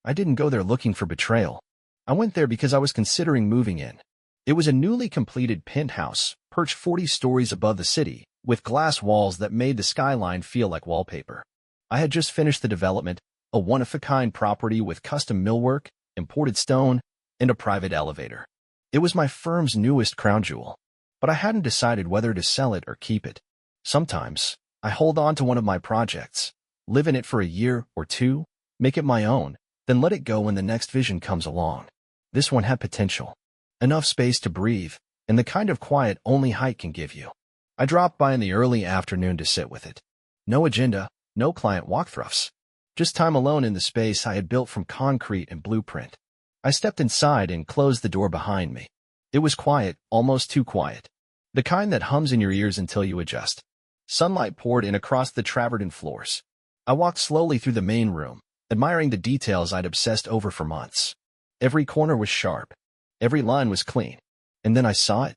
I didn't go there looking for betrayal. I went there because I was considering moving in. It was a newly completed penthouse, perched 40 stories above the city, with glass walls that made the skyline feel like wallpaper. I had just finished the development, a one-of-a-kind property with custom millwork, imported stone, and a private elevator. It was my firm's newest crown jewel, but I hadn't decided whether to sell it or keep it. Sometimes, I hold on to one of my projects, live in it for a year or two, make it my own, then let it go when the next vision comes along. This one had potential. Enough space to breathe, and the kind of quiet only height can give you. I dropped by in the early afternoon to sit with it. No agenda, no client walkthroughs. Just time alone in the space I had built from concrete and blueprint. I stepped inside and closed the door behind me. It was quiet, almost too quiet. The kind that hums in your ears until you adjust. Sunlight poured in across the travertine floors. I walked slowly through the main room, admiring the details I'd obsessed over for months. Every corner was sharp. Every line was clean. And then I saw it.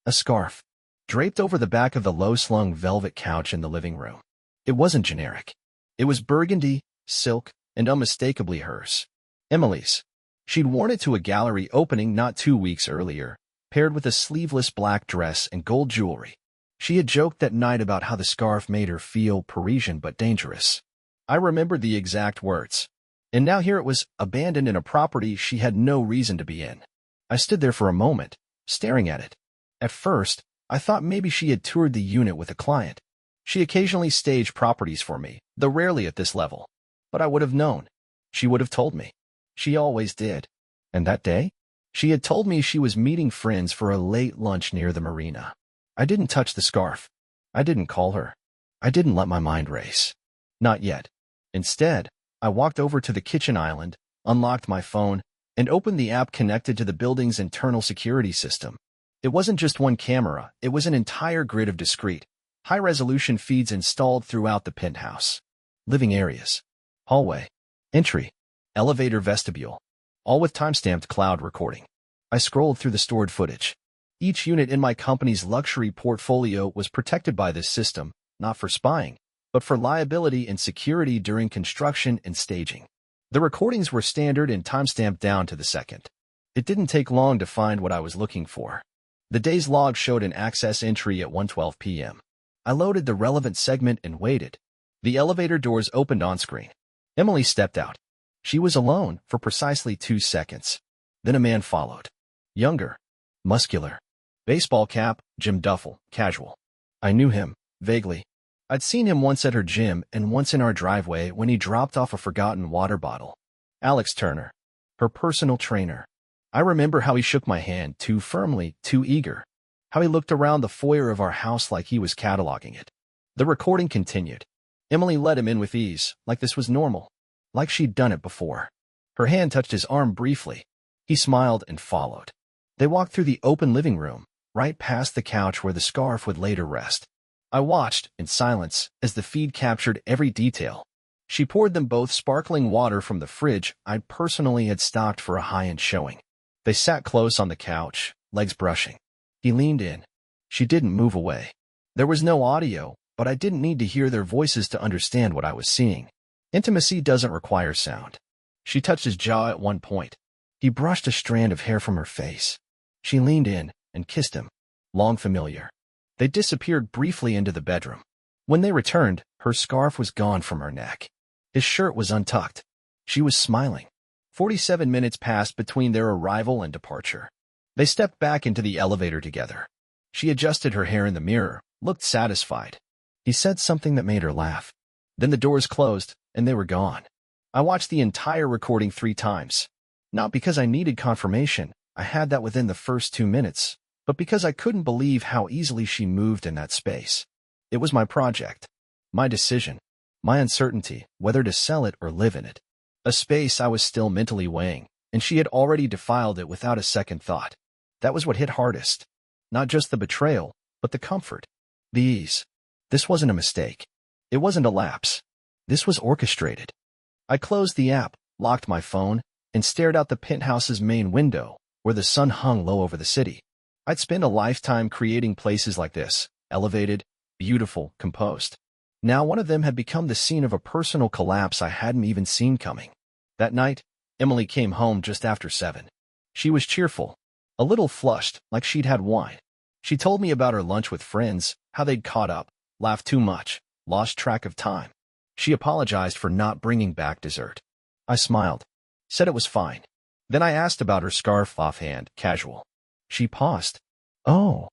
A scarf. Draped over the back of the low-slung velvet couch in the living room. It wasn't generic. It was burgundy, silk, and unmistakably hers. Emily's. She'd worn it to a gallery opening not 2 weeks earlier, paired with a sleeveless black dress and gold jewelry. She had joked that night about how the scarf made her feel Parisian but dangerous. I remembered the exact words. And now here it was, abandoned in a property she had no reason to be in. I stood there for a moment, staring at it. At first, I thought maybe she had toured the unit with a client. She occasionally staged properties for me, though rarely at this level. But I would have known. She would have told me. She always did. And that day? She had told me she was meeting friends for a late lunch near the marina. I didn't touch the scarf. I didn't call her. I didn't let my mind race. Not yet. Instead, I walked over to the kitchen island, unlocked my phone, and opened the app connected to the building's internal security system. It wasn't just one camera, it was an entire grid of discrete, high-resolution feeds installed throughout the penthouse. Living areas, hallway, entry, elevator vestibule, all with time-stamped cloud recording. I scrolled through the stored footage. Each unit in my company's luxury portfolio was protected by this system, not for spying, but for liability and security during construction and staging. The recordings were standard and time-stamped down to the second. It didn't take long to find what I was looking for. The day's log showed an access entry at 1:12 p.m. I loaded the relevant segment and waited. The elevator doors opened on screen. Emily stepped out. She was alone for precisely 2 seconds. Then a man followed. Younger. Muscular. Baseball cap, Jim Duffel, casual. I knew him, vaguely. I'd seen him once at her gym and once in our driveway when he dropped off a forgotten water bottle. Alex Turner. Her personal trainer. I remember how he shook my hand, too firmly, too eager. How he looked around the foyer of our house like he was cataloging it. The recording continued. Emily let him in with ease, like this was normal. Like she'd done it before. Her hand touched his arm briefly. He smiled and followed. They walked through the open living room, right past the couch where the scarf would later rest. I watched, in silence, as the feed captured every detail. She poured them both sparkling water from the fridge I personally had stocked for a high-end showing. They sat close on the couch, legs brushing. He leaned in. She didn't move away. There was no audio, but I didn't need to hear their voices to understand what I was seeing. Intimacy doesn't require sound. She touched his jaw at one point. He brushed a strand of hair from her face. She leaned in and kissed him. Long familiar. They disappeared briefly into the bedroom. When they returned, her scarf was gone from her neck. His shirt was untucked. She was smiling. 47 minutes passed between their arrival and departure. They stepped back into the elevator together. She adjusted her hair in the mirror, looked satisfied. He said something that made her laugh. Then the doors closed, and they were gone. I watched the entire recording 3 times. Not because I needed confirmation, I had that within the first 2 minutes, but because I couldn't believe how easily she moved in that space. It was my project, my decision, my uncertainty, whether to sell it or live in it. A space I was still mentally weighing, and she had already defiled it without a second thought. That was what hit hardest. Not just the betrayal, but the comfort, the ease. This wasn't a mistake. It wasn't a lapse. This was orchestrated. I closed the app, locked my phone, and stared out the penthouse's main window, where the sun hung low over the city. I'd spent a lifetime creating places like this, elevated, beautiful, composed. Now one of them had become the scene of a personal collapse I hadn't even seen coming. That night, Emily came home just after 7. She was cheerful, a little flushed, like she'd had wine. She told me about her lunch with friends, how they'd caught up, laughed too much, lost track of time. She apologized for not bringing back dessert. I smiled, said it was fine. Then I asked about her scarf offhand, casual. She paused. Oh,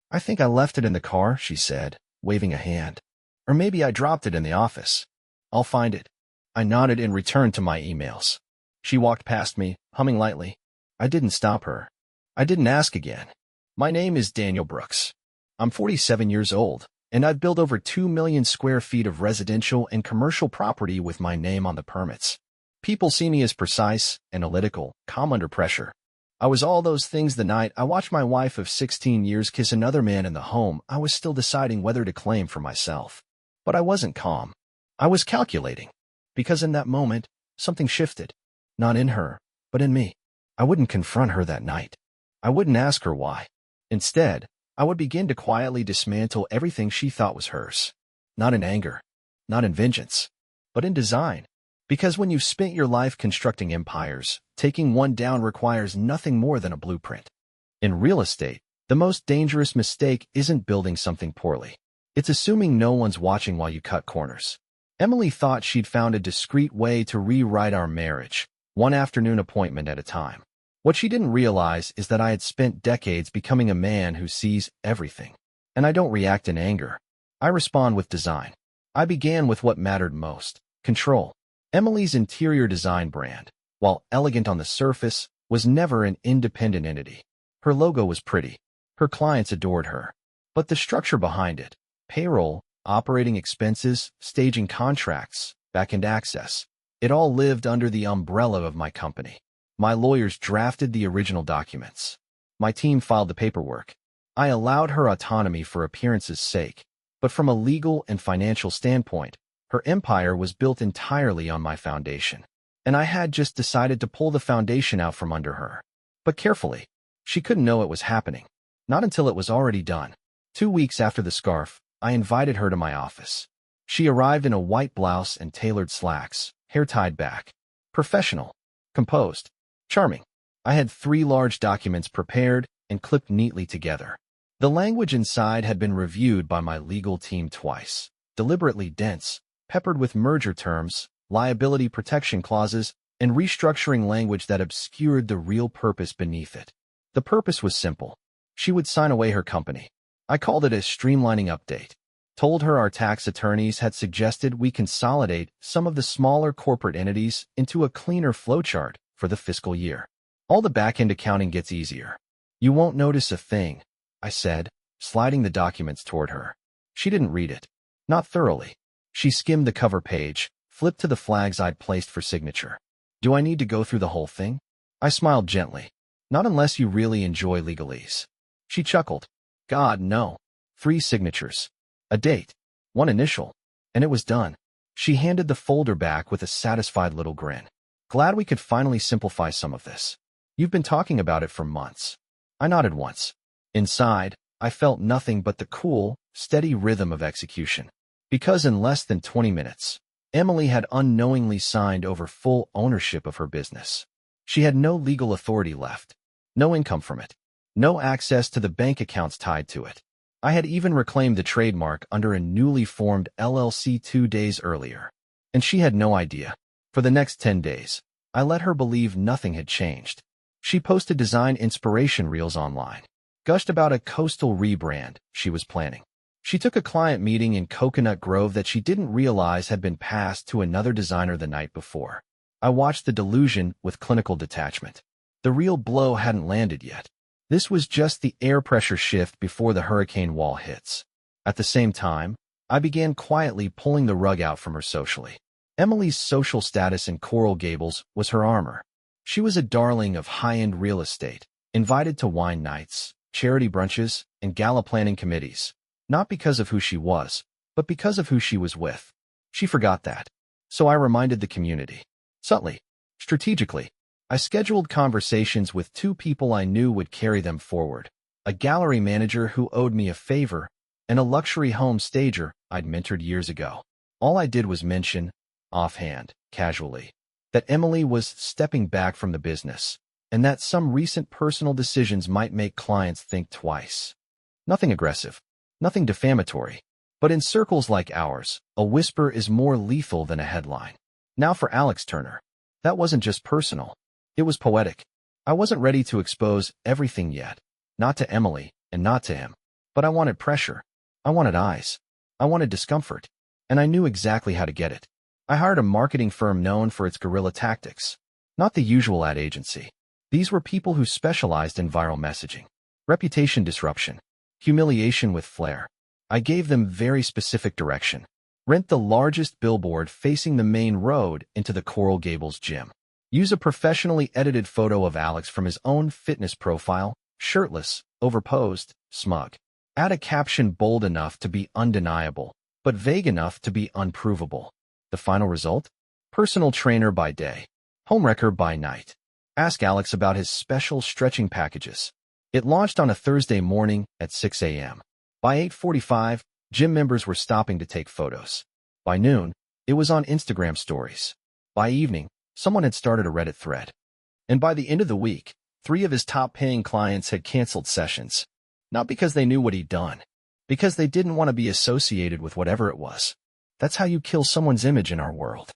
I think I left it in the car, she said, waving a hand. Or maybe I dropped it in the office. I'll find it. I nodded and returned to my emails. She walked past me, humming lightly. I didn't stop her. I didn't ask again. My name is Daniel Brooks. I'm 47 years old, and I've built over 2 million square feet of residential and commercial property with my name on the permits. People see me as precise, analytical, calm under pressure. I was all those things the night I watched my wife of 16 years kiss another man in the home. I was still deciding whether to claim for myself. But I wasn't calm. I was calculating. Because in that moment, something shifted. Not in her, but in me. I wouldn't confront her that night. I wouldn't ask her why. Instead, I would begin to quietly dismantle everything she thought was hers. Not in anger, not in vengeance, but in design. Because when you've spent your life constructing empires, taking one down requires nothing more than a blueprint. In real estate, the most dangerous mistake isn't building something poorly. It's assuming no one's watching while you cut corners. Emily thought she'd found a discreet way to rewrite our marriage, one afternoon appointment at a time. What she didn't realize is that I had spent decades becoming a man who sees everything. And I don't react in anger. I respond with design. I began with what mattered most, control. Emily's interior design brand, while elegant on the surface, was never an independent entity. Her logo was pretty. Her clients adored her. But the structure behind it, payroll, operating expenses, staging contracts, back-end access, it all lived under the umbrella of my company. My lawyers drafted the original documents. My team filed the paperwork. I allowed her autonomy for appearance's sake, but from a legal and financial standpoint, her empire was built entirely on my foundation. And I had just decided to pull the foundation out from under her. But carefully. She couldn't know it was happening. Not until it was already done. 2 weeks after the scarf, I invited her to my office. She arrived in a white blouse and tailored slacks, hair tied back. Professional. Composed. Charming. I had 3 large documents prepared and clipped neatly together. The language inside had been reviewed by my legal team twice. Deliberately dense, peppered with merger terms, liability protection clauses, and restructuring language that obscured the real purpose beneath it. The purpose was simple. She would sign away her company. I called it a streamlining update. Told her our tax attorneys had suggested we consolidate some of the smaller corporate entities into a cleaner flowchart for the fiscal year. All the back-end accounting gets easier. You won't notice a thing, I said, sliding the documents toward her. She didn't read it. Not thoroughly. She skimmed the cover page, flipped to the flags I'd placed for signature. Do I need to go through the whole thing? I smiled gently. Not unless you really enjoy legalese. She chuckled. God, no. 3 signatures. A date. 1 initial. And it was done. She handed the folder back with a satisfied little grin. Glad we could finally simplify some of this. You've been talking about it for months. I nodded once. Inside, I felt nothing but the cool, steady rhythm of execution. Because in less than 20 minutes, Emily had unknowingly signed over full ownership of her business. She had no legal authority left, no income from it, no access to the bank accounts tied to it. I had even reclaimed the trademark under a newly formed LLC 2 days earlier. And she had no idea. For the next 10 days, I let her believe nothing had changed. She posted design inspiration reels online, gushed about a coastal rebrand she was planning. She took a client meeting in Coconut Grove that she didn't realize had been passed to another designer the night before. I watched the delusion with clinical detachment. The real blow hadn't landed yet. This was just the air pressure shift before the hurricane wall hits. At the same time, I began quietly pulling the rug out from her socially. Emily's social status in Coral Gables was her armor. She was a darling of high-end real estate, invited to wine nights, charity brunches, and gala planning committees, not because of who she was, but because of who she was with. She forgot that. So I reminded the community. Subtly, strategically, I scheduled conversations with 2 people I knew would carry them forward, a gallery manager who owed me a favor, and a luxury home stager I'd mentored years ago. All I did was mention, offhand, casually, that Emily was stepping back from the business, and that some recent personal decisions might make clients think twice. Nothing aggressive, nothing defamatory, but in circles like ours, a whisper is more lethal than a headline. Now for Alex Turner. That wasn't just personal. It was poetic. I wasn't ready to expose everything yet. Not to Emily, and not to him. But I wanted pressure. I wanted eyes. I wanted discomfort. And I knew exactly how to get it. I hired a marketing firm known for its guerrilla tactics. Not the usual ad agency. These were people who specialized in viral messaging, reputation disruption, humiliation with flair. I gave them very specific direction. Rent the largest billboard facing the main road into the Coral Gables gym. Use a professionally edited photo of Alex from his own fitness profile, shirtless, overposed, smug. Add a caption bold enough to be undeniable, but vague enough to be unprovable. The final result? Personal trainer by day, homewrecker by night. Ask Alex about his special stretching packages. It launched on a Thursday morning at 6 a.m. By 8:45, gym members were stopping to take photos. By noon, it was on Instagram stories. By evening, someone had started a Reddit thread. And by the end of the week, 3 of his top-paying clients had canceled sessions. Not because they knew what he'd done, because they didn't want to be associated with whatever it was. That's how you kill someone's image in our world.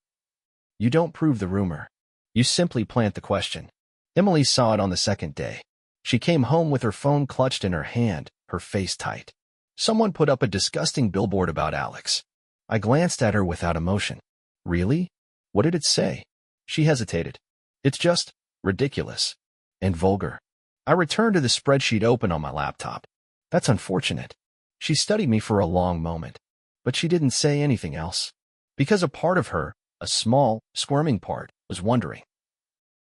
You don't prove the rumor. You simply plant the question. Emily saw it on the second day. She came home with her phone clutched in her hand, her face tight. Someone put up a disgusting billboard about Alex. I glanced at her without emotion. Really? What did it say? She hesitated. It's just ridiculous and vulgar. I returned to the spreadsheet open on my laptop. That's unfortunate. She studied me for a long moment, but she didn't say anything else. Because a part of her, a small, squirming part, was wondering.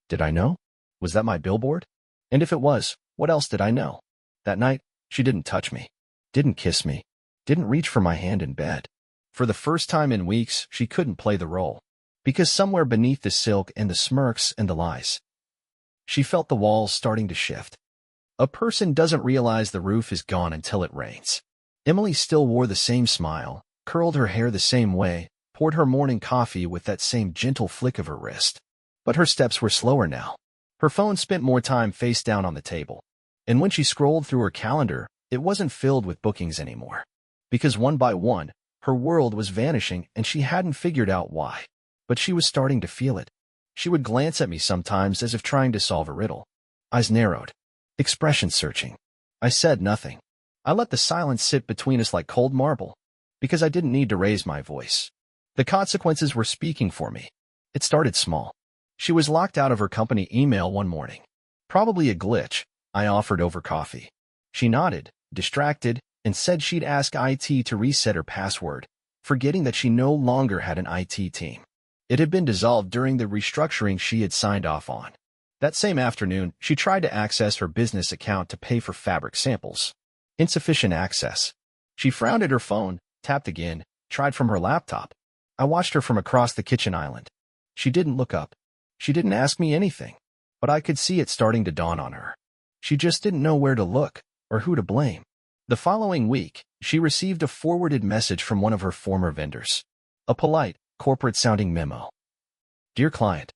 Did I know? Was that my billboard? And if it was, what else did I know? That night, she didn't touch me, didn't kiss me, didn't reach for my hand in bed. For the first time in weeks, she couldn't play the role. Because somewhere beneath the silk and the smirks and the lies, she felt the walls starting to shift. A person doesn't realize the roof is gone until it rains. Emily still wore the same smile, curled her hair the same way, poured her morning coffee with that same gentle flick of her wrist. But her steps were slower now. Her phone spent more time face down on the table. And when she scrolled through her calendar, it wasn't filled with bookings anymore. Because one by one, her world was vanishing and she hadn't figured out why. But she was starting to feel it. She would glance at me sometimes as if trying to solve a riddle. Eyes narrowed. Expression searching. I said nothing. I let the silence sit between us like cold marble. Because I didn't need to raise my voice. The consequences were speaking for me. It started small. She was locked out of her company email one morning. Probably a glitch. I offered over coffee. She nodded, distracted, and said she'd ask IT to reset her password, forgetting that she no longer had an IT team. It had been dissolved during the restructuring she had signed off on. That same afternoon, she tried to access her business account to pay for fabric samples. Insufficient access. She frowned at her phone, tapped again, tried from her laptop. I watched her from across the kitchen island. She didn't look up. She didn't ask me anything. But I could see it starting to dawn on her. She just didn't know where to look, or who to blame. The following week, she received a forwarded message from one of her former vendors. A polite, corporate-sounding memo. Dear client,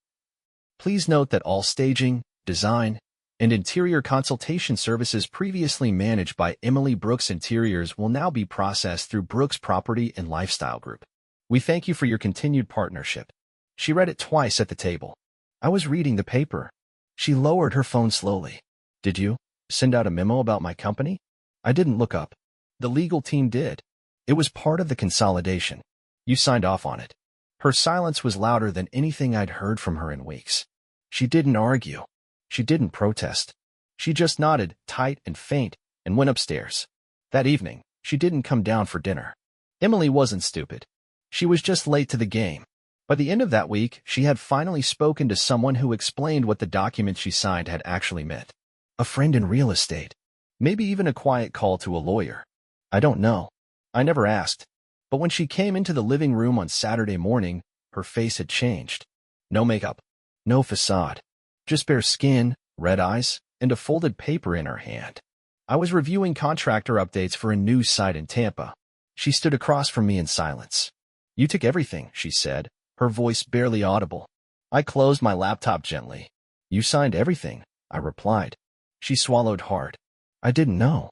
please note that all staging, design, and interior consultation services previously managed by Emily Brooks Interiors will now be processed through Brooks Property and Lifestyle Group. We thank you for your continued partnership. She read it twice at the table. I was reading the paper. She lowered her phone slowly. Did you send out a memo about my company? I didn't look up. The legal team did. It was part of the consolidation. You signed off on it. Her silence was louder than anything I'd heard from her in weeks. She didn't argue. She didn't protest. She just nodded, tight and faint, and went upstairs. That evening, she didn't come down for dinner. Emily wasn't stupid. She was just late to the game. By the end of that week, she had finally spoken to someone who explained what the document she signed had actually meant. A friend in real estate. Maybe even a quiet call to a lawyer. I don't know. I never asked. But when she came into the living room on Saturday morning, her face had changed. No makeup. No facade. Just bare skin, red eyes, and a folded paper in her hand. I was reviewing contractor updates for a news site in Tampa. She stood across from me in silence. You took everything, she said, her voice barely audible. I closed my laptop gently. You signed everything, I replied. She swallowed hard. I didn't know.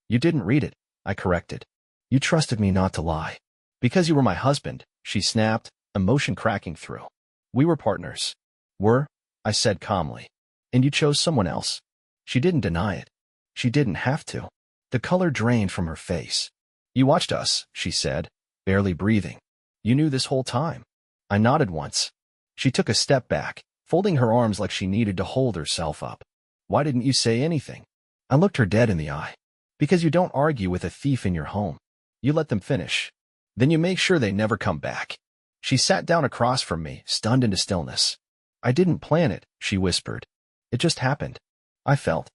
You didn't read it, I corrected. You trusted me not to lie. Because you were my husband, she snapped, emotion cracking through. We were partners. Were? I said calmly. And you chose someone else. She didn't deny it. She didn't have to. The color drained from her face. You watched us, she said, barely breathing. You knew this whole time. I nodded once. She took a step back, folding her arms like she needed to hold herself up. Why didn't you say anything? I looked her dead in the eye. Because you don't argue with a thief in your home. You let them finish. Then you make sure they never come back. She sat down across from me, stunned into stillness. I didn't plan it, she whispered. It just happened. I felt.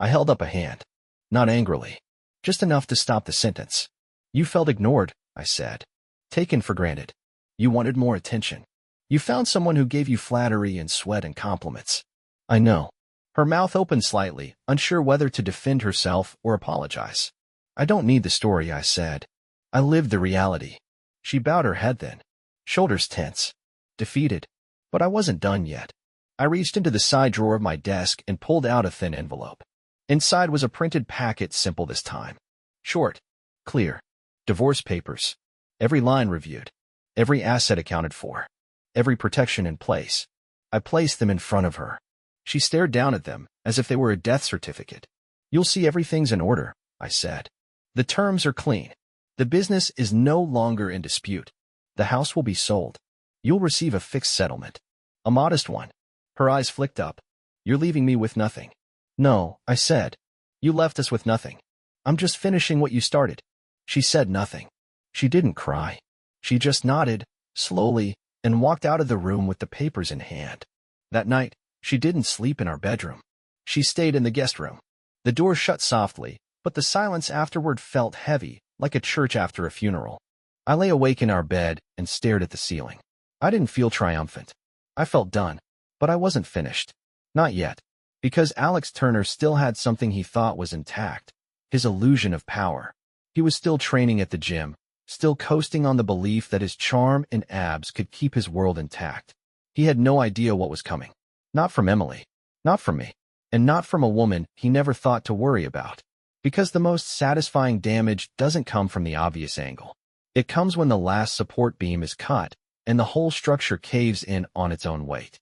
I held up a hand. Not angrily. Just enough to stop the sentence. You felt ignored, I said. Taken for granted. You wanted more attention. You found someone who gave you flattery and sweat and compliments. I know. Her mouth opened slightly, unsure whether to defend herself or apologize. I don't need the story, I said. I lived the reality. She bowed her head then. Shoulders tense. Defeated. But I wasn't done yet. I reached into the side drawer of my desk and pulled out a thin envelope. Inside was a printed packet, simple this time. Short. Clear. Divorce papers. Every line reviewed. Every asset accounted for. Every protection in place. I placed them in front of her. She stared down at them, as if they were a death certificate. You'll see everything's in order, I said. The terms are clean. The business is no longer in dispute. The house will be sold. You'll receive a fixed settlement. A modest one. Her eyes flicked up. You're leaving me with nothing. No, I said. You left us with nothing. I'm just finishing what you started. She said nothing. She didn't cry. She just nodded, slowly, and walked out of the room with the papers in hand. That night, she didn't sleep in our bedroom. She stayed in the guest room. The door shut softly, but the silence afterward felt heavy, like a church after a funeral. I lay awake in our bed and stared at the ceiling. I didn't feel triumphant. I felt done, but I wasn't finished. Not yet. Because Alex Turner still had something he thought was intact. His illusion of power. He was still training at the gym, still coasting on the belief that his charm and abs could keep his world intact. He had no idea what was coming. Not from Emily. Not from me. And not from a woman he never thought to worry about. Because the most satisfying damage doesn't come from the obvious angle. It comes when the last support beam is cut, and the whole structure caves in on its own weight.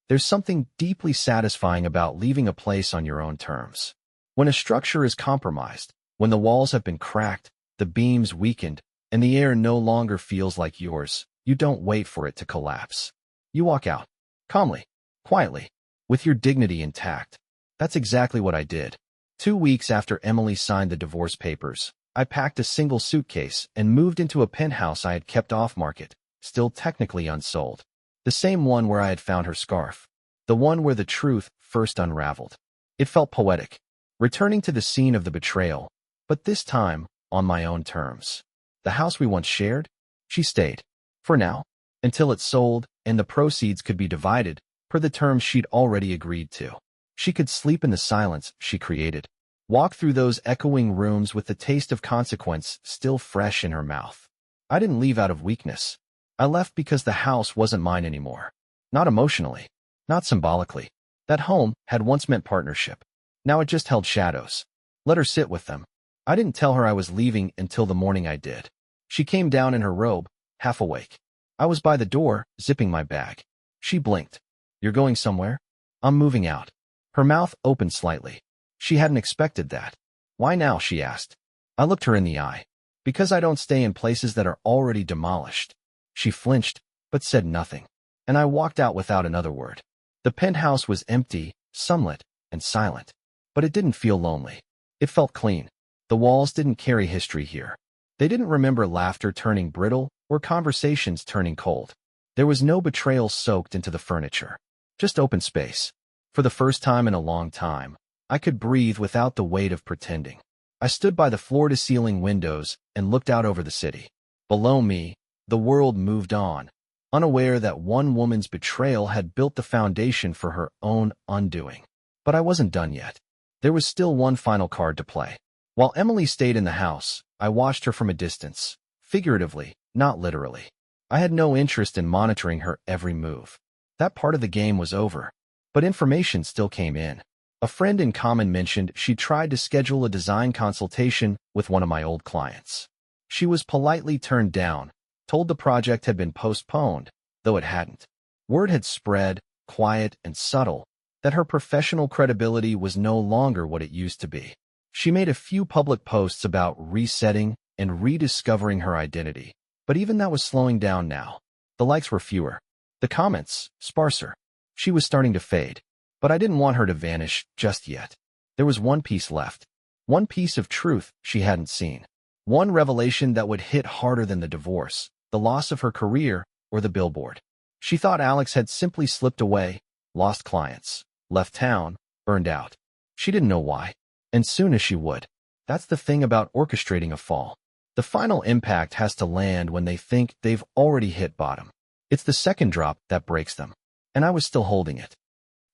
There's something deeply satisfying about leaving a place on your own terms. When a structure is compromised, when the walls have been cracked, the beams weakened, and the air no longer feels like yours, you don't wait for it to collapse. You walk out. Calmly. Quietly. With your dignity intact. That's exactly what I did. 2 weeks after Emily signed the divorce papers, I packed a single suitcase and moved into a penthouse I had kept off-market, still technically unsold. The same one where I had found her scarf. The one where the truth first unraveled. It felt poetic. Returning to the scene of the betrayal, but this time, on my own terms. The house we once shared? She stayed. For now. Until it sold, and the proceeds could be divided, per the terms she'd already agreed to. She could sleep in the silence she created. Walk through those echoing rooms with the taste of consequence still fresh in her mouth. I didn't leave out of weakness. I left because the house wasn't mine anymore. Not emotionally. Not symbolically. That home had once meant partnership. Now it just held shadows. Let her sit with them. I didn't tell her I was leaving until the morning I did. She came down in her robe, half awake. I was by the door, zipping my bag. She blinked. You're going somewhere? I'm moving out. Her mouth opened slightly. She hadn't expected that. Why now, she asked. I looked her in the eye. Because I don't stay in places that are already demolished. She flinched, but said nothing. And I walked out without another word. The penthouse was empty, sunlit, and silent. But it didn't feel lonely. It felt clean. The walls didn't carry history here. They didn't remember laughter turning brittle or conversations turning cold. There was no betrayal soaked into the furniture. Just open space. For the first time in a long time, I could breathe without the weight of pretending. I stood by the floor-to-ceiling windows and looked out over the city. Below me, the world moved on, unaware that one woman's betrayal had built the foundation for her own undoing. But I wasn't done yet. There was still one final card to play. While Emily stayed in the house, I watched her from a distance, figuratively, not literally. I had no interest in monitoring her every move. That part of the game was over, but information still came in. A friend in common mentioned she tried to schedule a design consultation with one of my old clients. She was politely turned down, told the project had been postponed, though it hadn't. Word had spread, quiet and subtle, that her professional credibility was no longer what it used to be. She made a few public posts about resetting and rediscovering her identity, but even that was slowing down now. The likes were fewer, the comments sparser. She was starting to fade, but I didn't want her to vanish just yet. There was one piece left, one piece of truth she hadn't seen, one revelation that would hit harder than the divorce, the loss of her career, or the billboard. She thought Alex had simply slipped away, lost clients, left town, burned out. She didn't know why, and soon as she would. That's the thing about orchestrating a fall. The final impact has to land when they think they've already hit bottom. It's the second drop that breaks them, and I was still holding it.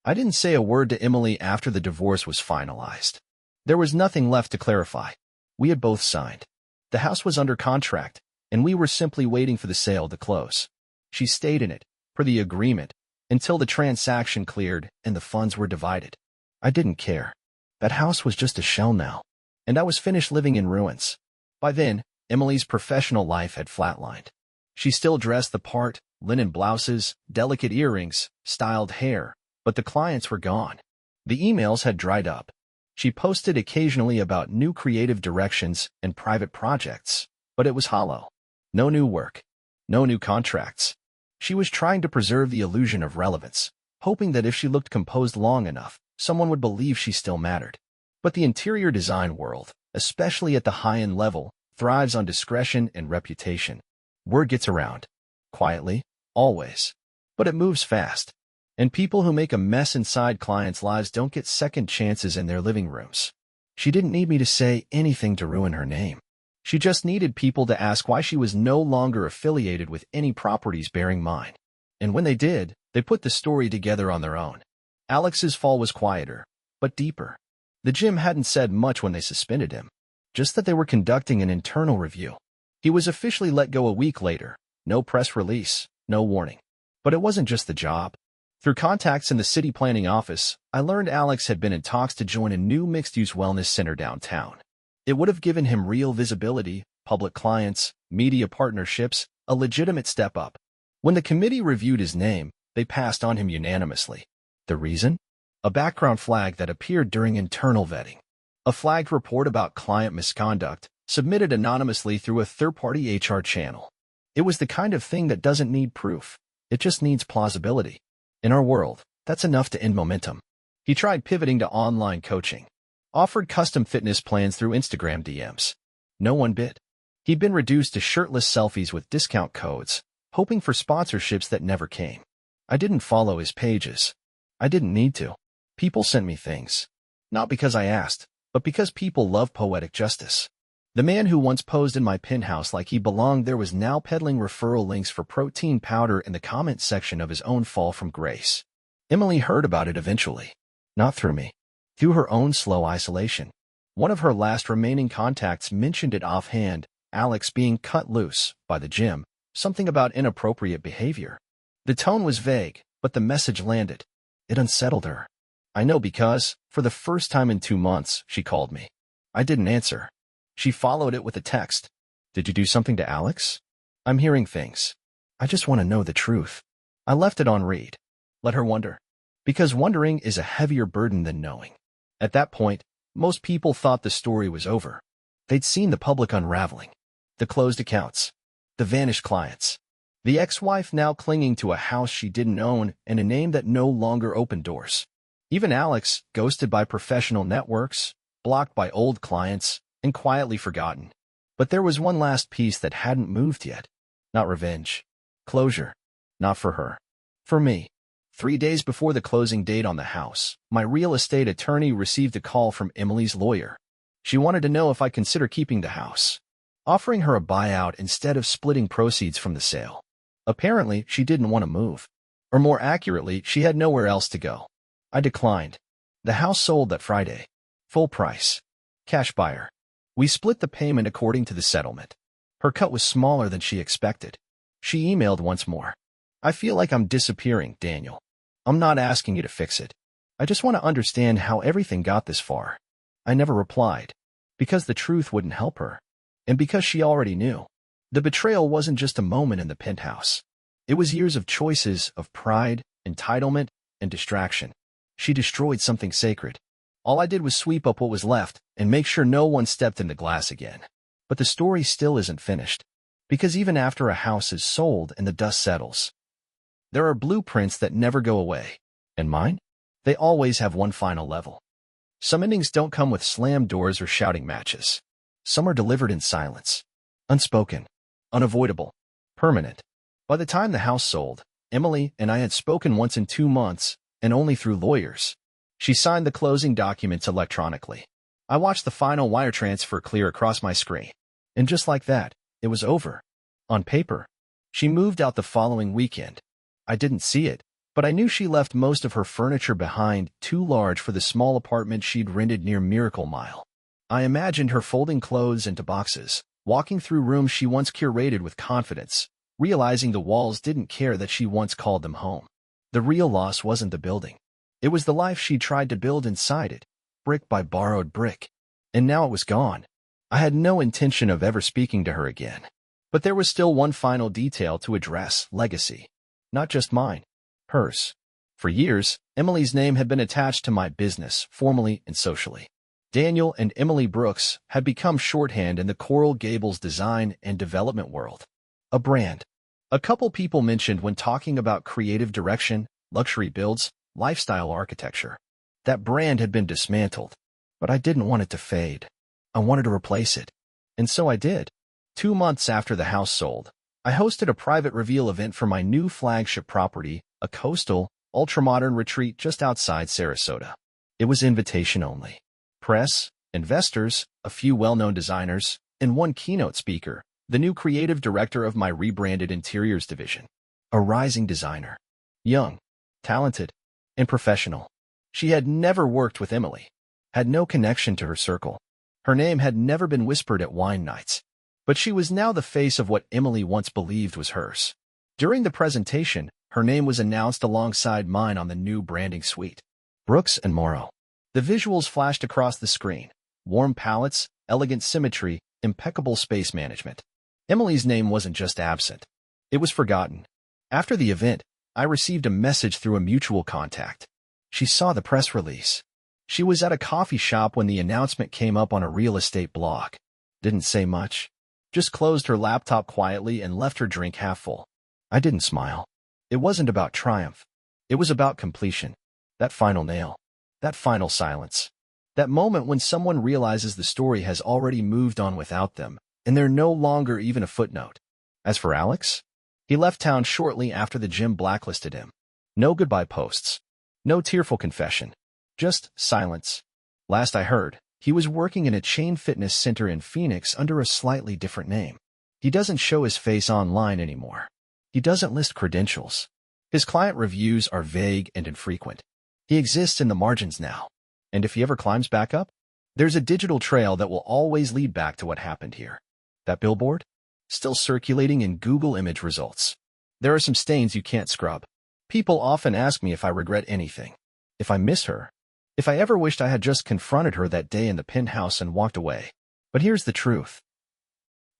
I didn't say a word to Emily after the divorce was finalized. There was nothing left to clarify. We had both signed. The house was under contract, and we were simply waiting for the sale to close. She stayed in it, per the agreement, until the transaction cleared and the funds were divided. I didn't care. That house was just a shell now, and I was finished living in ruins. By then, Emily's professional life had flatlined. She still dressed the part, linen blouses, delicate earrings, styled hair, but the clients were gone. The emails had dried up. She posted occasionally about new creative directions and private projects, but it was hollow. No new work. No new contracts. She was trying to preserve the illusion of relevance, hoping that if she looked composed long enough, someone would believe she still mattered. But the interior design world, especially at the high-end level, thrives on discretion and reputation. Word gets around. Quietly, always. But it moves fast. And people who make a mess inside clients' lives don't get second chances in their living rooms. She didn't need me to say anything to ruin her name. She just needed people to ask why she was no longer affiliated with any properties bearing mine. And when they did, they put the story together on their own. Alex's fall was quieter, but deeper. The gym hadn't said much when they suspended him, just that they were conducting an internal review. He was officially let go a week later. No press release, no warning. But it wasn't just the job. Through contacts in the city planning office, I learned Alex had been in talks to join a new mixed-use wellness center downtown. It would have given him real visibility, public clients, media partnerships, a legitimate step up. When the committee reviewed his name, they passed on him unanimously. The reason? A background flag that appeared during internal vetting. A flagged report about client misconduct, submitted anonymously through a third-party HR channel. It was the kind of thing that doesn't need proof. It just needs plausibility. In our world, that's enough to end momentum. He tried pivoting to online coaching. Offered custom fitness plans through Instagram DMs. No one bid. He'd been reduced to shirtless selfies with discount codes, hoping for sponsorships that never came. I didn't follow his pages. I didn't need to. People sent me things. Not because I asked, but because people love poetic justice. The man who once posed in my penthouse like he belonged there was now peddling referral links for protein powder in the comment section of his own fall from grace. Emily heard about it eventually. Not through me. Through her own slow isolation. One of her last remaining contacts mentioned it offhand, Alex being cut loose by the gym, something about inappropriate behavior. The tone was vague, but the message landed. It unsettled her. I know because, for the first time in 2 months, she called me. I didn't answer. She followed it with a text. Did you do something to Alex? I'm hearing things. I just want to know the truth. I left it on read. Let her wonder. Because wondering is a heavier burden than knowing. At that point, most people thought the story was over. They'd seen the public unraveling. The closed accounts. The vanished clients. The ex-wife now clinging to a house she didn't own and a name that no longer opened doors. Even Alex, ghosted by professional networks, blocked by old clients, and quietly forgotten. But there was one last piece that hadn't moved yet. Not revenge. Closure. Not for her. For me. 3 days before the closing date on the house, my real estate attorney received a call from Emily's lawyer. She wanted to know if I consider keeping the house, offering her a buyout instead of splitting proceeds from the sale. Apparently, she didn't want to move. Or more accurately, she had nowhere else to go. I declined. The house sold that Friday. Full price. Cash buyer. We split the payment according to the settlement. Her cut was smaller than she expected. She emailed once more. I feel like I'm disappearing, Daniel. I'm not asking you to fix it. I just want to understand how everything got this far. I never replied, because the truth wouldn't help her, and because she already knew. The betrayal wasn't just a moment in the penthouse. It was years of choices, of pride, entitlement, and distraction. She destroyed something sacred. All I did was sweep up what was left and make sure no one stepped in the glass again. But the story still isn't finished. Because even after a house is sold and the dust settles, there are blueprints that never go away. And mine? They always have one final level. Some endings don't come with slammed doors or shouting matches. Some are delivered in silence. Unspoken. Unavoidable. Permanent. By the time the house sold, Emily and I had spoken once in 2 months, and only through lawyers. She signed the closing documents electronically. I watched the final wire transfer clear across my screen. And just like that, it was over. On paper. She moved out the following weekend. I didn't see it, but I knew she left most of her furniture behind, too large for the small apartment she'd rented near Miracle Mile. I imagined her folding clothes into boxes, walking through rooms she once curated with confidence, realizing the walls didn't care that she once called them home. The real loss wasn't the building. It was the life she tried to build inside it, brick by borrowed brick. And now it was gone. I had no intention of ever speaking to her again. But there was still one final detail to address: legacy. Not just mine. Hers. For years, Emily's name had been attached to my business, formally and socially. Daniel and Emily Brooks had become shorthand in the Coral Gables design and development world. A brand. A couple people mentioned when talking about creative direction, luxury builds, lifestyle architecture. That brand had been dismantled, but I didn't want it to fade. I wanted to replace it. And so I did. 2 months after the house sold, I hosted a private reveal event for my new flagship property, a coastal, ultramodern retreat just outside Sarasota. It was invitation only. Press, investors, a few well-known designers, and one keynote speaker, the new creative director of my rebranded interiors division. A rising designer. Young, talented, and professional. She had never worked with Emily, had no connection to her circle. Her name had never been whispered at wine nights. But she was now the face of what Emily once believed was hers. During the presentation, her name was announced alongside mine on the new branding suite. Brooks and Morrow. The visuals flashed across the screen. Warm palettes, elegant symmetry, impeccable space management. Emily's name wasn't just absent. It was forgotten. After the event, I received a message through a mutual contact. She saw the press release. She was at a coffee shop when the announcement came up on a real estate blog. Didn't say much. Just closed her laptop quietly and left her drink half full. I didn't smile. It wasn't about triumph. It was about completion. That final nail. That final silence. That moment when someone realizes the story has already moved on without them, and they're no longer even a footnote. As for Alex, he left town shortly after the gym blacklisted him. No goodbye posts. No tearful confession. Just silence. Last I heard, he was working in a chain fitness center in Phoenix under a slightly different name. He doesn't show his face online anymore. He doesn't list credentials. His client reviews are vague and infrequent. He exists in the margins now. And if he ever climbs back up, there's a digital trail that will always lead back to what happened here. That billboard? Still circulating in Google image results. There are some stains you can't scrub. People often ask me if I regret anything. If I miss her. If I ever wished I had just confronted her that day in the penthouse and walked away. But here's the truth.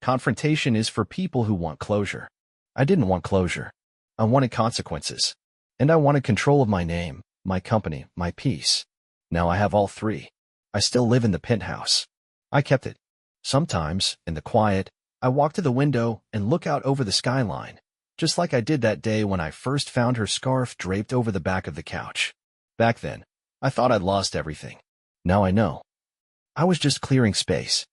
Confrontation is for people who want closure. I didn't want closure. I wanted consequences. And I wanted control of my name, my company, my peace. Now I have all three. I still live in the penthouse. I kept it. Sometimes, in the quiet, I walk to the window and look out over the skyline, just like I did that day when I first found her scarf draped over the back of the couch. Back then, I thought I'd lost everything. Now I know. I was just clearing space.